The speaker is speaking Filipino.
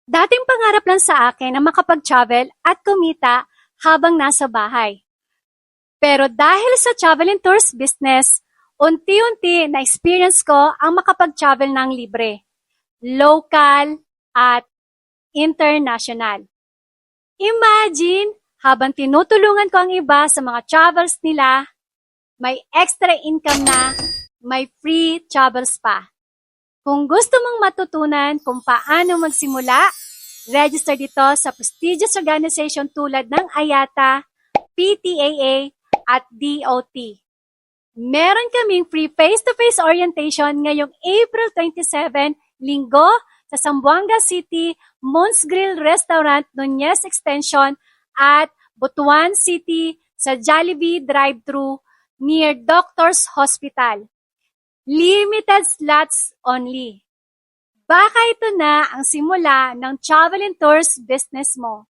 Dating pangarap lang sa akin na makapag-travel at kumita habang nasa bahay. Pero dahil sa travel and tours business, unti-unti na-experience ko ang makapag-travel ng libre, local at international. Imagine, habang tinutulungan ko ang iba sa mga travels nila, may extra income na, may free travels pa. Kung gusto mong matutunan kung paano magsimula, register dito sa prestigious organization tulad ng IATA, PTAA, at DOT. Meron kaming free face-to-face orientation ngayong April 27, Linggo, sa Zamboanga City, Moon's Grill Restaurant, Nunez Extension, at Butuan City sa Jollibee Drive-Thru near Doctors Hospital. Limited slots only. Baka ito na ang simula ng travel and tours business mo.